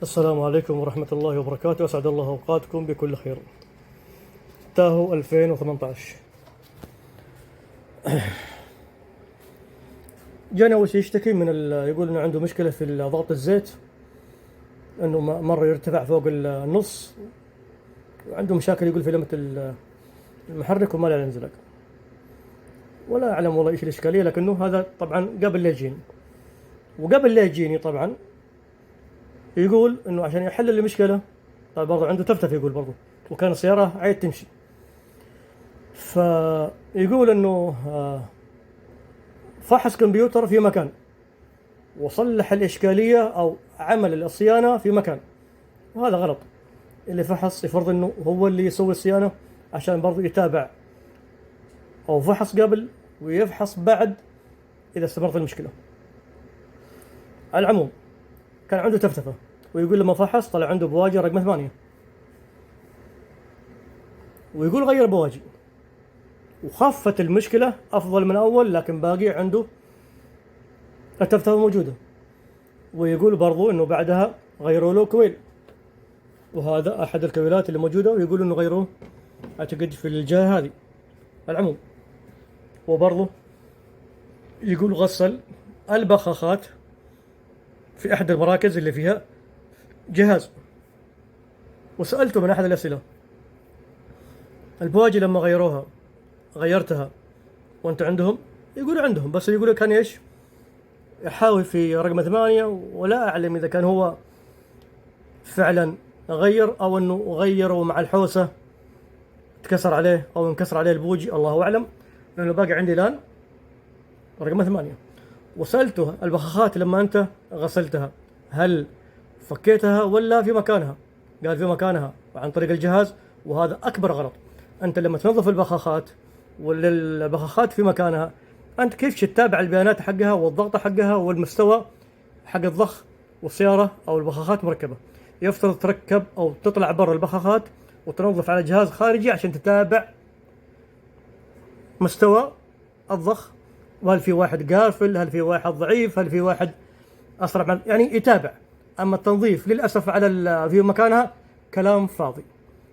السلام عليكم ورحمة الله وبركاته، أسعد الله أوقاتكم بكل خير. تاهو 2018 جاني أول شيء يشتكي من يقول إنه عنده مشكلة في ضغط الزيت، إنه مرة يرتفع فوق النص، وعنده مشاكل يقول في لمبة المحرك وما له انزلاق، ولا أعلم والله إيش الإشكالية، لكنه هذا طبعا قبل لا يجيني، وقبل لا يجيني طبعا يقول إنه عشان يحل المشكلة طبعا برضه عنده تفتف، يقول برضه وكان السيارة عيد تمشي، فيقول إنه فحص كمبيوتر في مكان وصلح الإشكالية أو عمل الصيانة في مكان، وهذا غلط. اللي فحص يفرض إنه هو اللي يسوي الصيانة عشان برضه يتابع، أو فحص قبل ويفحص بعد إذا استمرت المشكلة. على العموم كان عنده تفتفة، ويقول لما فحص طلع عنده بواجي رقم 8، ويقول غير بواجي وخفت المشكلة أفضل من أول، لكن باقي عنده التفتفة موجودة. ويقول برضو إنه بعدها غيروا له كويل، وهذا أحد الكويلات اللي موجودة، ويقول إنه غيروه أعتقد في الجهة هذه. العموم وبرضو يقول غسل البخاخات في أحد المراكز اللي فيها جهاز. وسألته من أحد الأسئلة، البواجي لما غيرتها وأنت عندهم؟ يقولوا عندهم، بس يقولوا كان إيش يحاول في رقم 8، ولا أعلم إذا كان هو فعلا غير أو أنه غيروا مع الحوسة تكسر عليه أو انكسر عليه البوجي، الله أعلم، لأنه باقي عندي الآن رقم 8. وسألته البخاخات لما أنت غسلتها هل فكيتها ولا في مكانها؟ قال في مكانها وعن طريق الجهاز، وهذا أكبر غلط. أنت لما تنظف البخاخات ولا البخاخات في مكانها، أنت كيف تتابع البيانات حقها والضغط حقها والمستوى حق الضخ والسيارة أو البخاخات مركبة؟ يفترض تركب أو تطلع برا البخاخات وتنظف على جهاز خارجي عشان تتابع مستوى الضخ، وهل في واحد قافل، هل في واحد ضعيف، هل في واحد أسرع، يعني يتابع. أما التنظيف للأسف على في مكانها كلام فاضي،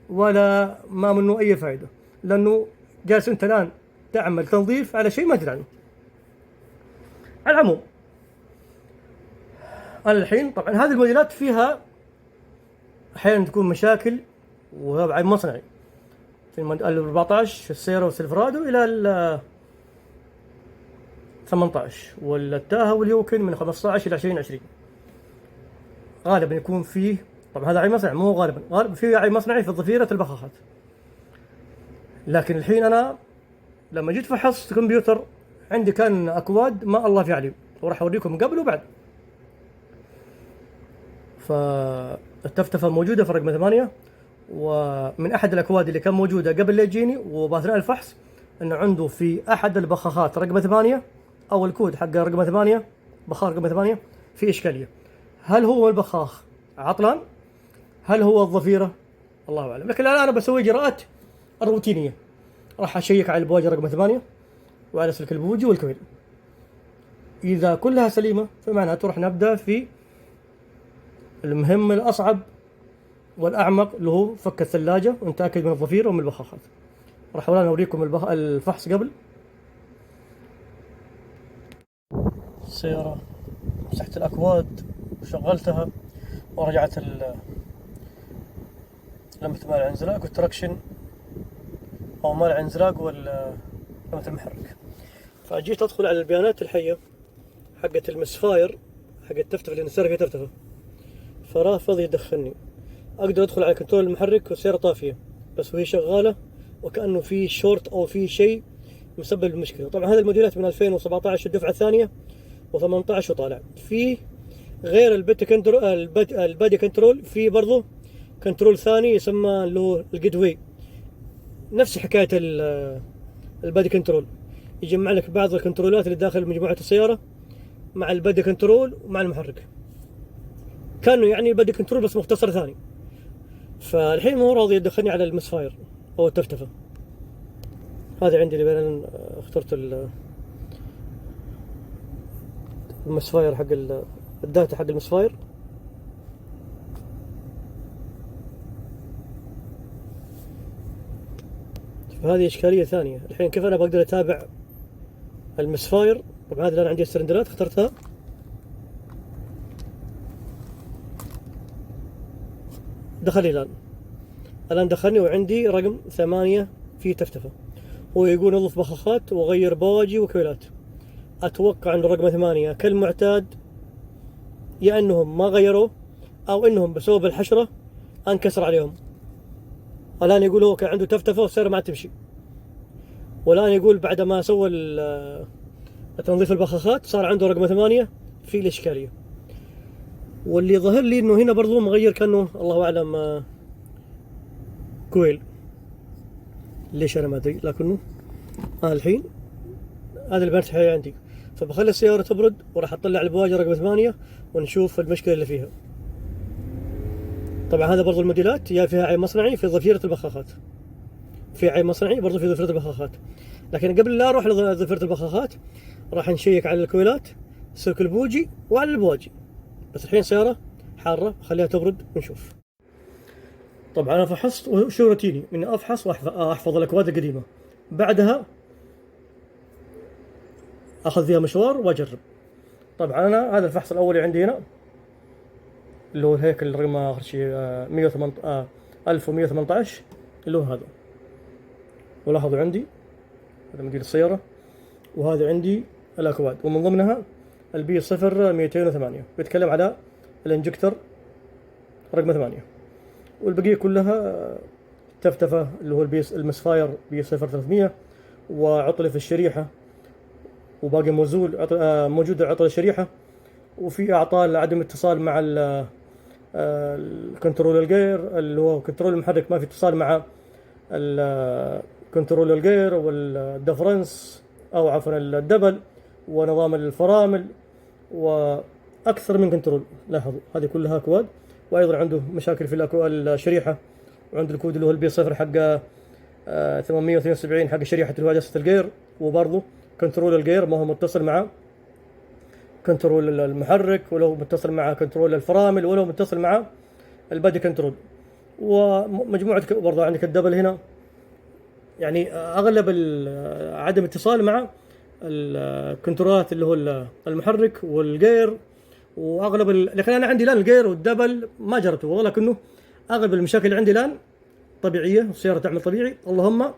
ولا ما منه أي فائدة، لأنه جالس أنت الآن تعمل تنظيف على شيء ما تدري عنه. على العموم أنا الحين طبعا هذه الموديلات فيها أحيانا تكون مشاكل، وهذا عيب مصنعي في ال 14 السيرا والسيلفرادو إلى ال 18، والتاهو واليوكن من 15 إلى 2020 غالبا يكون فيه. طبعا هذا عيب مصنعي، مو غالبا فيه عيب مصنعي في ضفيرة البخاخات. لكن الحين أنا لما جيت فحصت كمبيوتر عندي كان أكواد ما الله في عليم، وراح أوريكم قبل وبعد. فالتفتفة موجودة في رقم 8، ومن أحد الأكواد اللي كان موجودة قبل لا يجيني وبأثناء الفحص أنه عنده في أحد البخاخات رقم 8 أو الكود حق رقم 8 بخاخ رقم 8 في إشكالية. هل هو البخاخ عطلان؟ هل هو الضفيرة؟ الله أعلم. لكن الآن أنا بسوي إجراءات الروتينية، راح أشيك على البواجي رقم 8 وعلى سلك البوجي والكويل. إذا كلها سليمة فمعناته راح نبدأ في المهم الأصعب والأعمق، اللي هو فك الثلاجة ونتأكد من الضفيرة ومن البخاخات. راح أولا أوريكم الفحص قبل السيارة. مسحت الأكواد وشغلتها ورجعت لمبة مانع انزلاق والتراكشن أو مانع انزلاق لمبة المحرك. فجيت أدخل على البيانات الحية حقت المسفاير حق التفتفة اللي السيارة فيها تفتفة، فرافض يدخلني. أقدر أدخل على كنترول المحرك والسيارة طافية بس وهي شغالة، وكأنه في شورت أو في شيء مسبب المشكلة. طبعا هذه الموديلات من 2017 الدفعة الثانية و18 وطالع. في غير البادي كنترول في برضو كنترول ثاني يسمى اللي هو الجيتواي، نفس حكاية البادي كنترول، يجمع لك بعض الكنترولات اللي داخل مجموعة السيارة مع البادي كنترول ومع المحرك، كانوا يعني البادي كنترول بس مختصر ثاني. فالحين مو راضي يدخلني على المسفاير أو التفتفة. هذا عندي اللي بين اخترت المسفاير حق الداتا حق المسفاير، فهذه إشكالية ثانية. الحين كيف أنا بقدر أتابع المسفاير؟ طبعا هذه الآن عندي السلندرات اخترتها، دخلني الآن دخلني وعندي رقم 8 في تفتفة. هو يقول نظف بخاخات وغير بواجي وكويلات. أتوقع أن رقم 8 كالمعتاد يا أنهم ما غيروه أو أنهم بسبب الحشرة انكسر عليهم. الآن يقول هو كان عنده تفتفة والسيارة ما تمشي، والآن يقول بعد ما سوى تنظيف البخاخات صار عنده رقم 8 في الإشكالية. واللي ظهر لي انه هنا برضو مغير كأنه الله أعلم كويل، ليش أنا ما أدري، لكنه الحين هذا البيانات الحقيقية عندي. فبخلي السيارة تبرد وراح أطلع البواجي رقم 8 ونشوف المشكلة اللي فيها. طبعا هذا برضو الموديلات يا فيها عين مصنعي في ضفيرة البخاخات، في عين مصنعي برضو في ضفيرة البخاخات. لكن قبل لا أروح لضفيرة البخاخات راح نشيك على الكويلات، سلك البوجي وعلى البواجي. بس الحين سيارة حارة خليها تبرد ونشوف. طبعا أنا فحصت وشو روتيني إني أفحص وأحفظ الأكواد القديمة، بعدها أخذ فيها مشوار وأجرب. طبعا أنا هذا الفحص الأولي عندي هنا اللي هو الهيكل الرقم آخر شيء 1118 اللي هو هذا. ولاحظوا عندي هذا موديل السيارة، وهذا عندي الأكواد، ومن ضمنها البي 0208 بيتكلم على الانجكتر رقم 8، والبقية كلها تفتفة اللي هو البيس المسفاير بي 0300 وعطلة في الشريحة، وباقي موجود عطلة الشريحة، وفي أعطال عدم اتصال مع الكنترول الجير اللي هو كنترول المحرك، ما في اتصال مع الكنترول الجير والدفرنس أو عفوا الدبل ونظام الفرامل وأكثر من كنترول. لاحظوا هذه كلها أكواد. وأيضا عنده مشاكل في الشريحة، وعنده الكود اللي هو البي 0 حق 872 حق شريحة اللي هو أجهزة الجير، وبرضه كنترول الجير ما هو متصل مع كنترول المحرك، ولو متصل مع كنترول الفرامل، ولو متصل مع البادي كنترول. ومجموعة برضه عندك الدبل هنا، يعني أغلب عدم اتصال مع الكنترولات اللي هو المحرك والجير، واغلب لكن انا عندي الان الجير والدبل ما جربته والله، لكنه اغلب المشاكل اللي عندي الان طبيعيه، السياره تعمل طبيعي. اللهم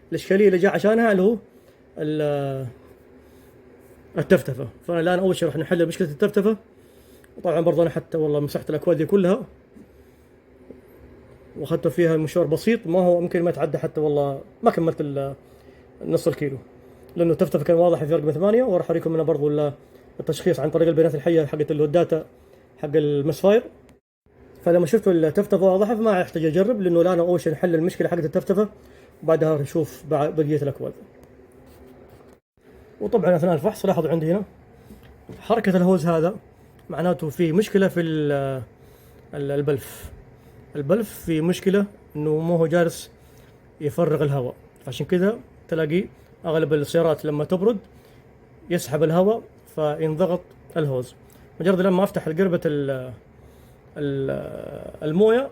الاشكاليه اللي جاء عشانها اللي هو التفتفه. فانا الان اول شيء راح نحل مشكله التفتفه. وطبعا برضه انا حتى والله مسحت الاكواد دي كلها واخذت فيها مشوار بسيط، ما هو ممكن ما يتعدى حتى والله ما كملت نص الكيلو، لانه التفتفه كان واضح في رقم 8. وراح اوريكم انا برضه التشخيص عن طريق البيانات الحيه حقت اللي هو الداتا حق المسفاير. فلما شفت التفتفه واضحه فما احتاج اجرب، لانه الان اول شيء نحل المشكله حقت التفتفه وبعدها نشوف بقيه الاكواد. وطبعا اثناء الفحص لاحظوا عندي هنا حركه الهوز، هذا معناته في مشكله في البلف في مشكله انه مو هو جالس يفرغ الهواء. عشان كذا تلاقي اغلب السيارات لما تبرد يسحب الهواء فينضغط الهوز. مجرد لما افتح القربة المويه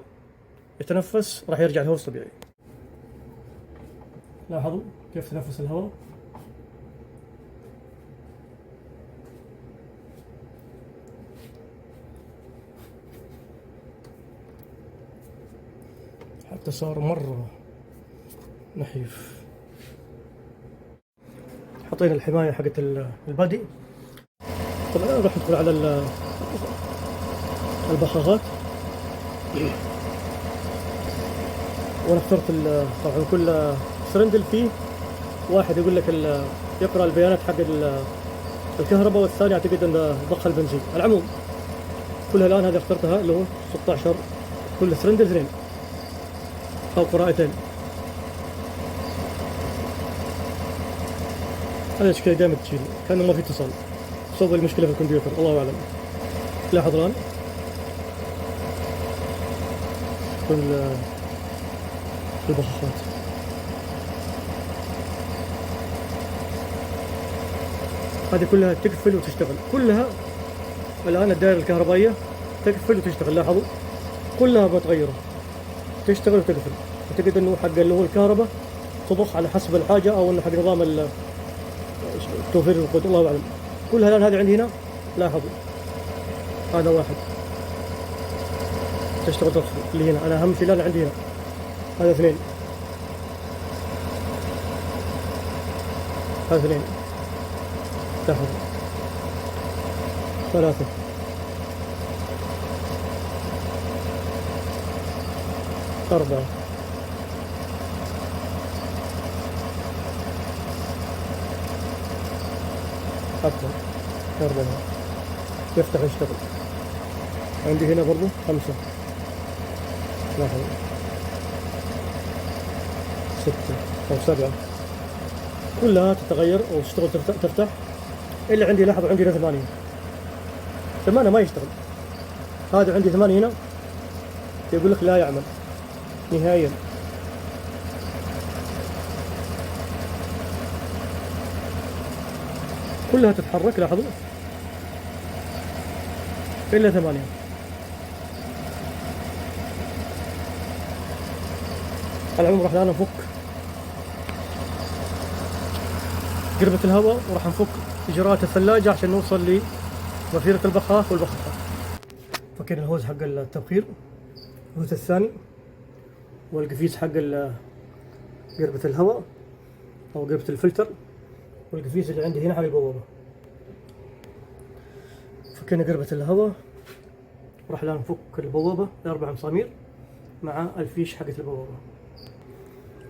يتنفس راح يرجع الهوز طبيعي. لاحظوا كيف تنفس الهواء. حتى صار مرة نحيف. حطينا الحماية حقت البادي. طبعا راح ندخل على البخاخات. وانا اخترت طبعا كل سرندل فيه واحد يقول لك يقرا البيانات حق الكهرباء، والثاني اعتقد انه ضخ البنزين. العموم كلها الان هذه اخترتها اللي هو 16 كل سرندل 2 او قراءتين. هذا الاشكال دائما تشيل كانه ما في اتصال بسبب المشكله في الكمبيوتر، الله اعلم. لاحظ الان البخاخات هذه كلها تقفل وتشتغل، كلها الان الدائره الكهربائيه تقفل وتشتغل. لاحظوا كلها متغيره تشتغل وتقفل. اعتقد انه حق اللي هو الكهرباء تضخ على حسب الحاجة أو إنه حق نظام توفير الوقود، الله أعلم. كلها الآن هذه عندي هنا، لاحظوا هذا واحد تشتغل تطفي اللي هنا، أنا أهم شيء الآن عندي هنا هذا اثنين، هذا اثنين، لاحظوا ثلاثة، أربعة، أكثر، أربعة، يفتح يشتغل. عندي هنا برضو خمسة، لاحظوا ستة أو سبعة، كلها تتغير وتشتغل تفتح. إلا عندي لاحظوا عندي هنا ثمانية، ثمانية ما يشتغل. هذا عندي ثمانية هنا يقول لك لا يعمل نهائيا. كلها تتحرك لاحظوا إلا ثمانية. على العموم راح الآن نفك قربة الهواء وراح نفك إجراءات الثلاجة عشان نوصل لوفيرة البخاخ والبخاخات. فكينا الهوز حق التبخير، الهوز الثاني، والقفيز حق قربة الهواء أو قربة الفلتر، والقفيز اللي عندي هنا حق البوابة. فكينا قربة الهواء وراح الآن نفك البوابة ل4 مسامير مع الفيش حقت البوابة.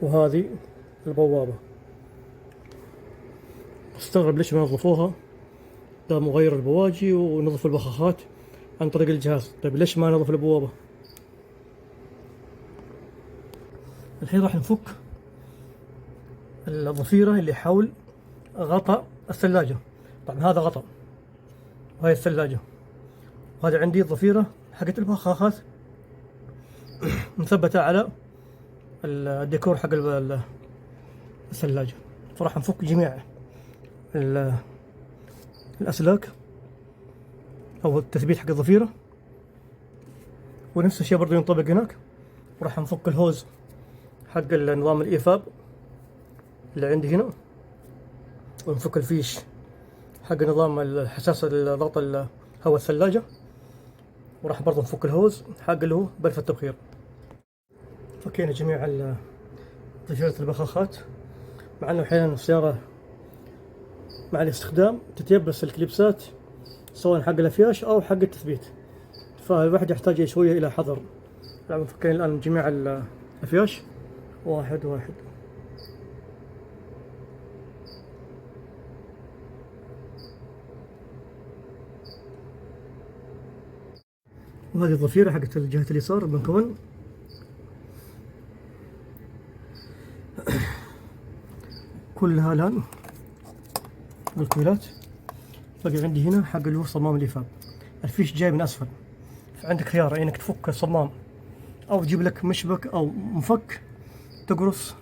وهذه البوابة استغرب ليش ما نظفوها، ده مغير البواجي ونظف البخاخات عن طريق الجهاز. طيب ليش ما نظف البوابة؟ الحين راح نفك الضفيرة اللي حول غطاء الثلاجة. طبعا هذا غطاء وهي الثلاجة، وهذا عندي الضفيرة حقت البخاخات مثبتة على الديكور حق الثلاجة. فراح نفك جميع الأسلاك أو التثبيت حق الضفيرة، ونفس الشيء برضو ينطبق هناك. وراح نفك الهوز حق نظام الإيفاب اللي عندي هنا، ونفك الفيش حق نظام الحساس ضغط هواء الثلاجة، وراح برضو نفك الهوز حق اللي هو بلف التبخير. فكينا جميع ضفيرة البخاخات، مع انه احيانا السيارة مع الاستخدام تتيبس الكليبسات سواء حق الافياش او حق التثبيت، فالواحد يحتاج شوية الى حذر. فكينا الان جميع الافياش واحد واحد. وهذه الضفيرة حقت الجهة اليسار المكون، كلها الآن بالكويلات. باقي عندي هنا حق اللي هو صمام الإيفاب، الفيش جاي من أسفل، فعندك خيار إنك تفك الصمام أو تجيب لك مشبك أو مفك تقرص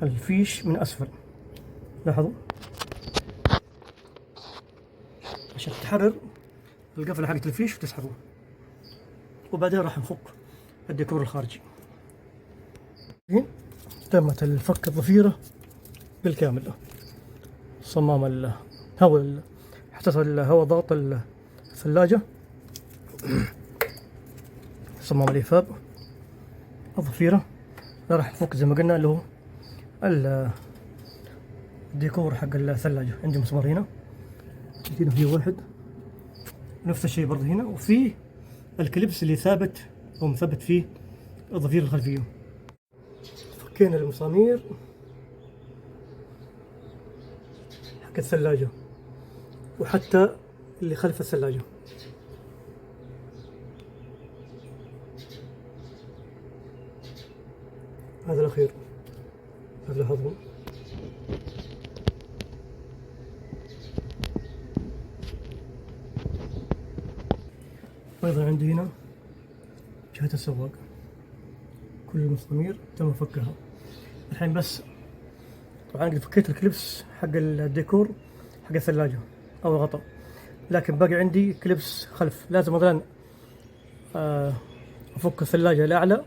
الفيش من أسفل. لاحظوا عشان تحرر القفلة حقت الفيش وتسحبه. وبعدين راح نفك الديكور الخارجي. تمت الفك الضفيرة بالكامل، صمام الهواء حساس الهواء ضغط الثلاجة، صمام الإيفاب، الضفيرة. راح نفك زي ما قلنا اللي هو الديكور حق الثلاجة. عندي مسمار هنا فيه واحد، نفس الشيء برضه هنا، وفي الكليبس اللي ثابت أو مثبت فيه الضفيرة الخلفية. فكينا المسامير حق الثلاجة وحتى اللي خلف الثلاجة. هذا الأخير، هذا لاحظوا. أيضا عندي هنا جهة السواق، كل المسامير تم فكها. الحين بس طبعا قد فكيت الكليبس حق الديكور حق الثلاجة أو الغطاء، لكن باقي عندي كليبس خلف. لازم مثلا أفك الثلاجة لأعلى،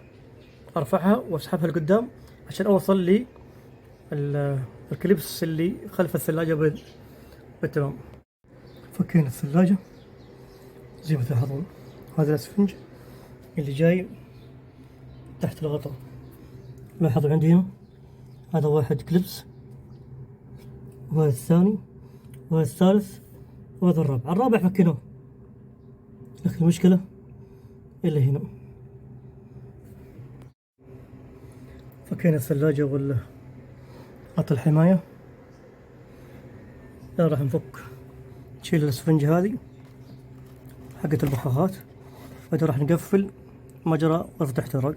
أرفعها وأسحبها لقدام عشان أوصل الكليبس اللي خلف الثلاجة بالتمام. فكينا الثلاجة زي ما تلاحظون، هذا الاسفنج اللي جاي تحت الغطاء. لاحظوا عندي هنا هذا واحد كليبس، وهذا الثاني، وهذا الثالث، وهذا الرابع. الرابع فكيناه، لكن المشكلة اللي هنا. فكينا الثلاجة غطا الحماية. لا راح نفك، نشيل الاسفنج هذه حقت البخاخات، بعدين راح نقفل مجرى غرفة احتراق.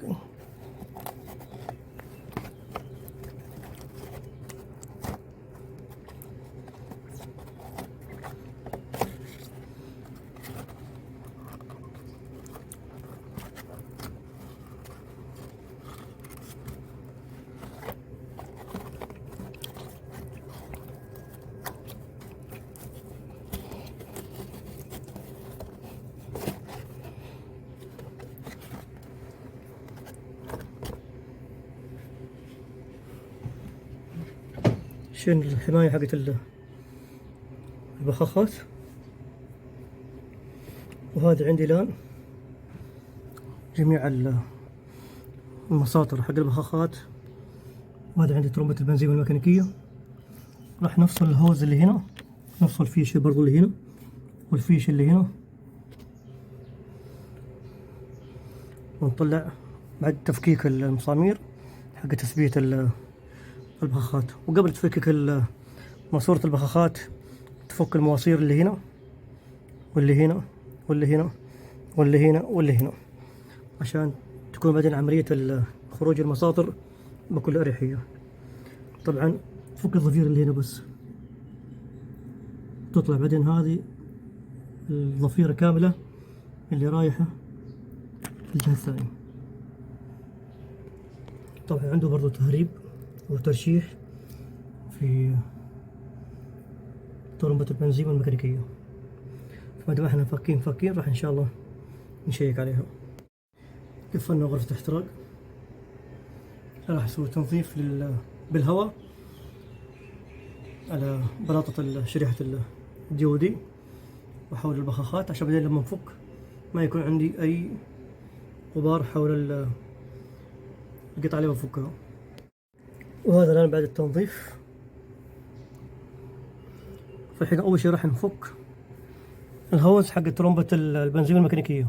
شيل الحماية حقت البخاخات. وهذا عندي الآن جميع المساطر حق البخاخات. وهذا عندي ترمبة البنزين الميكانيكية. راح نفصل الهوز اللي هنا، نفصل الفيش برضو اللي هنا، والفيش اللي هنا، ونطلع بعد تفكيك المسامير حق تثبيت البخاخات. وقبل تفكك ماسورة البخاخات تفك المواسير اللي هنا واللي هنا واللي هنا واللي هنا واللي هنا، عشان تكون بعدين عملية خروج المساطر بكل أريحية. طبعا تفك الضفير اللي هنا بس، تطلع بعدين هذه الضفيرة كاملة اللي رايحة الجهة الثانية. طبعا عنده برضو تهريب وترشيح في ترمبة البنزين والميكانيكية. فما احنا فاكين راح ان شاء الله نشيك عليها. قفلنا غرفة احتراق. راح اسوي تنظيف بالهواء على بلاطة شريحة الديودي وحول البخاخات، عشان بعدين لما نفك ما يكون عندي اي غبار حول القطعة اللي بفكها. وهذا الآن بعد التنظيف. فالحين أول شي راح نفك الهوز حق ترمبة البنزين الميكانيكية.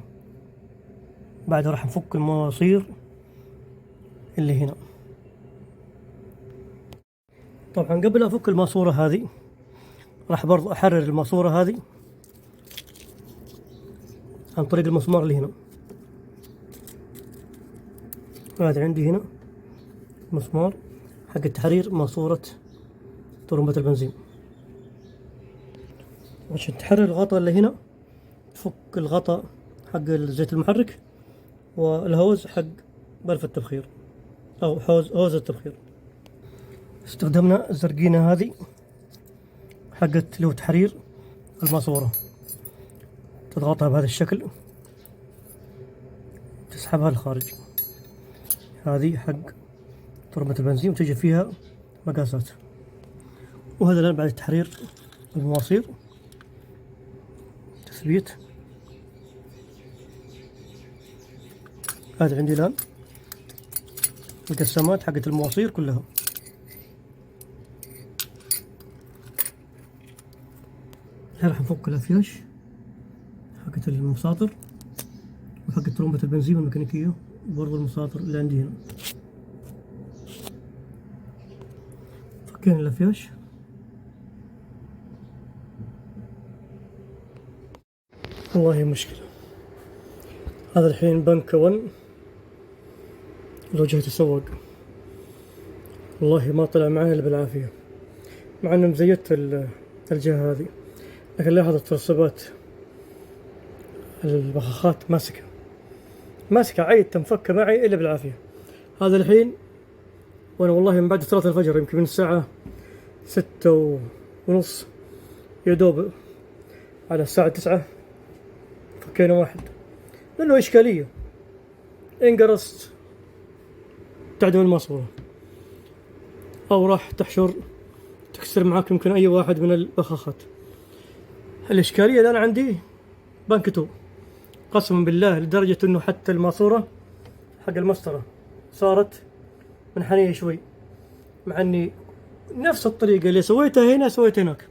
بعدها راح نفك المواسير اللي هنا. طبعا قبل أفك الماسورة هذه راح برضو أحرر الماسورة هذه عن طريق المسمار اللي هنا. هذا عندي هنا مسمار حق تحرير ماسورة ترمبة البنزين. عشان تحرر الغطاء اللي هنا تفك الغطاء حق زيت المحرك والهوز حق بلف التبخير أو هوز التبخير. استخدمنا الزرقينة هذه حقت لو تحرير الماسورة، تضغطها بهذا الشكل تسحبها للخارج. هذه حق ترمبة البنزين وتجي فيها مقاسات. وهذا الآن بعد تحرير المواسير تثبيت. هذا عندي الآن القسامات حقت المواسير كلها. الحين راح نفك الأفياش حقت المساطر وحقت ترمبة البنزين والميكانيكية وبرضه المساطر اللي عندي هنا. فكينا الأفياش. والله مشكلة. هذا الحين بنك 1 لو جهة السواق، والله ما طلع معي إلا بالعافية، مع إنه مزيت الجهة هذه، لكن لاحظ الترسبات البخاخات ماسكة عيد تنفك معي إلا بالعافية. هذا الحين وأنا والله من بعد 3 الفجر، يمكن من الساعة 6:30 يدوب على الساعة 9 فكينا واحد، لأنه إشكالية انقرصت تعدم الماسورة. أو راح تحشر تكسر معاك يمكن أي واحد من البخاخات. الإشكالية اللي أنا عندي بنك 2 قسما بالله، لدرجة إنه حتى الماسورة حق المسطرة صارت منحنية شوي، مع إني نفس الطريقة اللي سويتها هنا سويتها هناك،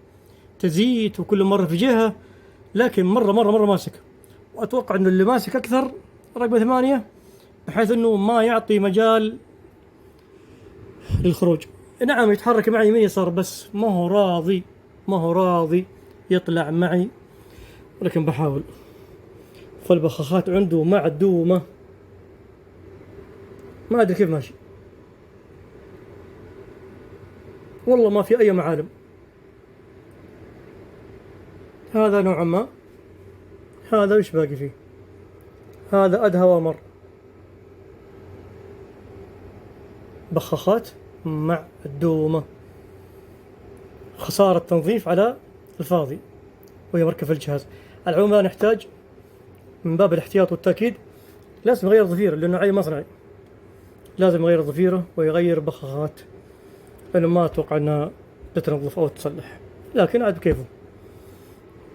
تزييت وكل مرة في جهة، لكن مرة ماسك. وأتوقع إنه اللي ماسك أكثر رقم 8، بحيث إنه ما يعطي مجال للخروج. نعم يتحرك معي يمين يسار، بس ما هو راضي يطلع معي، ولكن بحاول. فالبخاخات عنده معدومة، ما أدري كيف ماشي، والله ما في أي معالم. هذا نوعا ما، هذا وش باقي فيه، هذا أدهى وأمر. بخاخات معدومة، خسارة تنظيف على الفاضي وهي مركب في الجهاز. على العموم لا نحتاج، من باب الاحتياط والتأكيد لازم يغير ضفيرة، لأنه عيب مصنعي، لازم يغير ضفيرة ويغير بخاخات، لأنه ما أتوقع أنها تتنظف أو تصلح، لكن عاد بكيفه.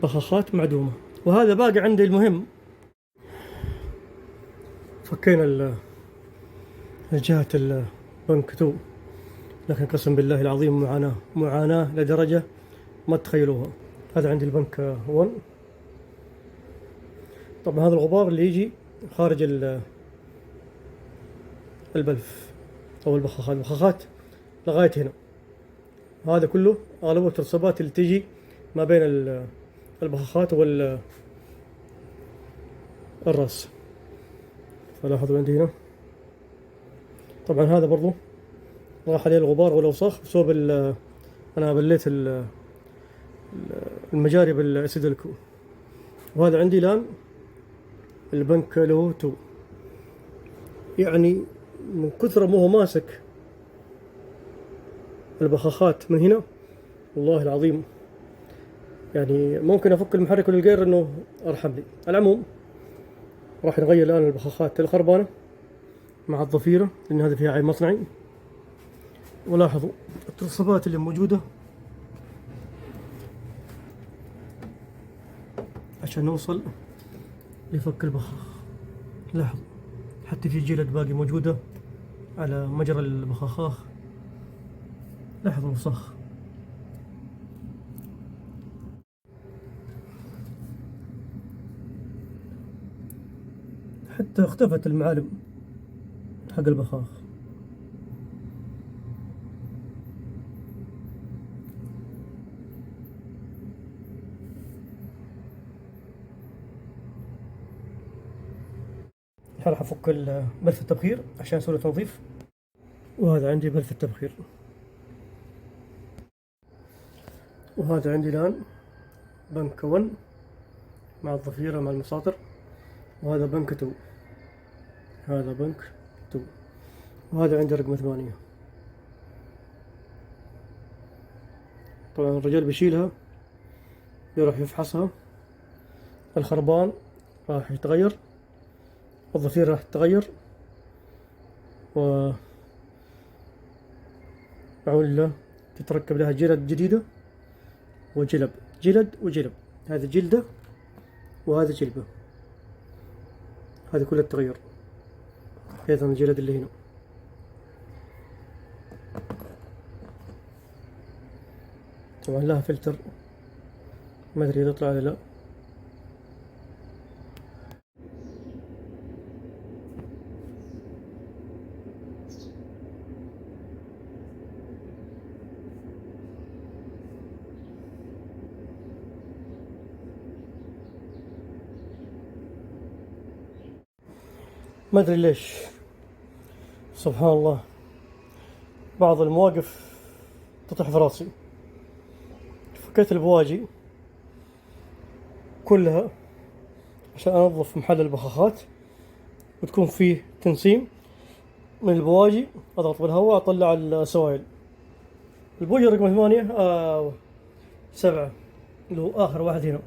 بخاخات معدومة. وهذا باقي عندي المهم، فكينا جهة البنك 2، لكن قسم بالله العظيم معاناة لدرجة ما تتخيلوها. هذا عندي البنك 1. طبعا هذا الغبار اللي يجي خارج البلف أو البخاخات لغاية هنا، هذا كله أغلبه الترسبات اللي تجي ما بين البخاخات والراس. فلاحظوا عندي هنا طبعا هذا برضو راح عليه الغبار والأوساخ بسبب أنا بليت المجاري بالأسيدلكو. وهذا عندي الآن البنك له 2، يعني من كثر ما هو ماسك البخاخات من هنا والله العظيم، يعني ممكن أفك المحرك والجير إنه أرحم لي. على العموم راح نغير الآن البخاخات الخربانة مع الضفيرة، لأن هذا فيها عيب مصنعي. ولاحظوا الترسبات اللي موجودة عشان نوصل لفك البخاخ. لاحظوا حتى في جلد باقي موجودة على مجرى البخاخ، لاحظوا الوسخ. حتى اختفت المعالم حق البخاخ. الحين راح افك بلف التبخير عشان اسوي تنظيف. وهذا عندي بلف التبخير، وهذا عندي الان بنك 1 مع الضفيرة مع المساطر، وهذا بنك 2، هذا بنك 2، وهذا عندي رقم 8. طبعا الرجال بيشيلها يروح يفحصها، الخربان راح يتغير، الضفيرة راح تتغير، و بعون الله تتركب لها جلد جديدة وجلب، جلد وجلب، هذه جلدة وهذا جلبة، هذه كلها تتغير. أيضا الجلد اللي هنا طبعا لها فلتر، ما أدري إذا يطلع ولا لا. ما أدري ليش، سبحان الله، بعض المواقف تطيح في راسي. فكيت البواجي كلها عشان أنظف محل البخاخات، وتكون فيه تنسيم من البواجي، أضغط بالهواء أطلع السوائل. البوجي رقم 8 7 اللي هو آخر واحد هنا،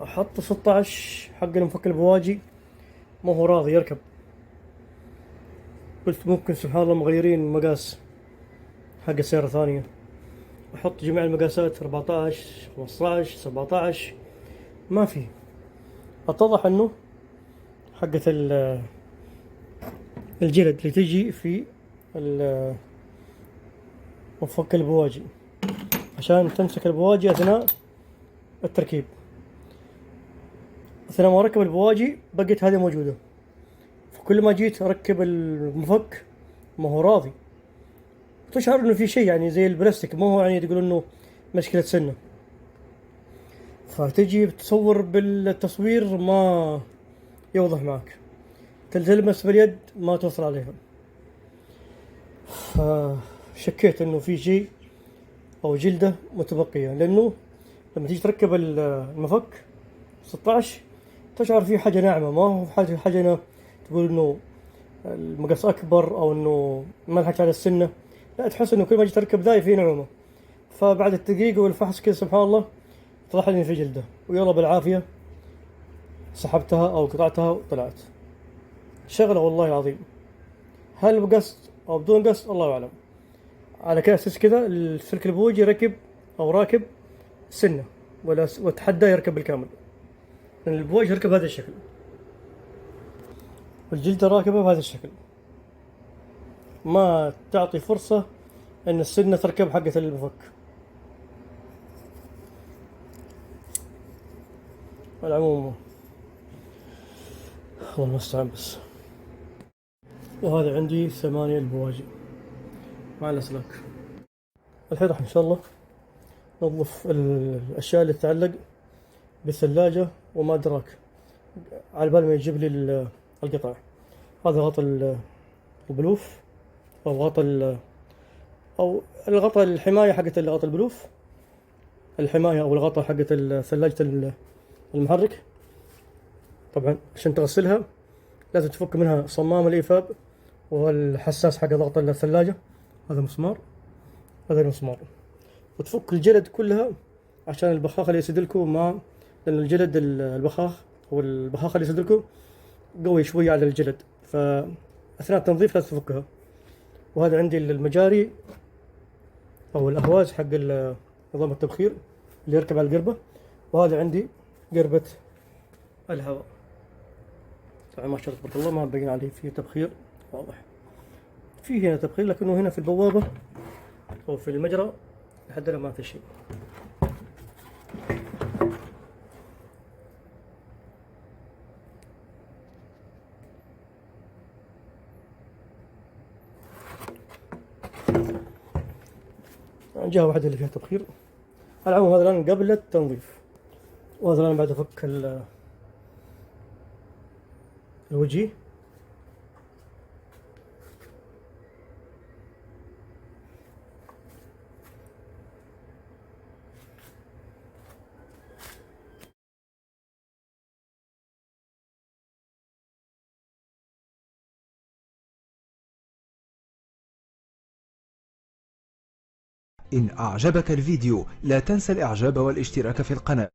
أحط 16 حق المفك البواجي، ما هو راضي يركب، قلت ممكن سبحان الله مغيرين مقاس حق سيارة ثانية، أحط جميع المقاسات 14 15 17 ما في. اتضح انه حقة الجلد اللي تجي في مفك البواجي عشان تمسك البواجي اثناء التركيب. اثناء ما ركب البواجي بقت هذه موجودة، فكل ما جيت اركب المفك ما هو راضي، تشعر انه في شيء يعني زي البلاستيك، ما هو يعني تقول انه مشكلة سنة. فتجي تصور بالتصوير ما يوضح معك، تلمس باليد ما توصل عليها. فشكيت انه في شيء او جلدة متبقية، لانه لما تيجي تركب المفك 16 تشعر فيه حاجة ناعمة، ما هو حاجة تقول انه المقص اكبر او انه ما لحقت على السنة، لا تحس انه كل ما جيت تركب ذاي فيه نعومة. فبعد التدقيق والفحص كذا سبحان الله اتضح لي ان في جلدة، ويلا بالعافية سحبتها او قطعتها وطلعت. شغلة والله العظيم، هل بقصد او بدون قصد الله اعلم. على اساس كذا السلك البوجي ركب او راكب سنة وتحدى يركب بالكامل، لان البوجي يركب بهذا الشكل والجلدة راكبة بهذا الشكل، ما تعطي فرصة ان السنة تركب حقة المفك. العموم الله المستعان بس. وهذا عندي 8 البواجي مع الأسلاك. الحين راح إن شاء الله ننظف الأشياء اللي تتعلق بالثلاجة وما أدراك، على بال ما يجيب لي القطع. هذا غطاء البلوف أو غطاء أو الغطاء الحماية حقت غطاء البلوف، الحماية أو الغطاء حقت ثلاجة المحرك. طبعا عشان تغسلها لازم تفك منها صمام الإيفاب والحساس حق ضغط الثلاجة، هذا مسمار، هذا المسمار، وتفك الجلد كلها عشان البخاخ اللي يسدلكوا ما، لأن الجلد البخاخ أو البخاخ اللي يسدلكوا قوي شوية على الجلد، فأثناء التنظيف لازم تفكها. وهذا عندي المجاري أو الأهواز حق نظام التبخير اللي يركب على القربة، وهذا عندي قربة الهواء. طبعا ما شاء الله تبارك الله ما بين عليه فيه تبخير واضح، فيه هنا تبخير لكنه هنا في البوابة أو في المجرى لحد الآن ما في شيء. جهة واحدة اللي فيها تبخير. على العموم هذا الآن قبل التنظيف، وهذا الآن بعد أفك الوجه. إن أعجبك الفيديو لا تنسى الإعجاب والاشتراك في القناة.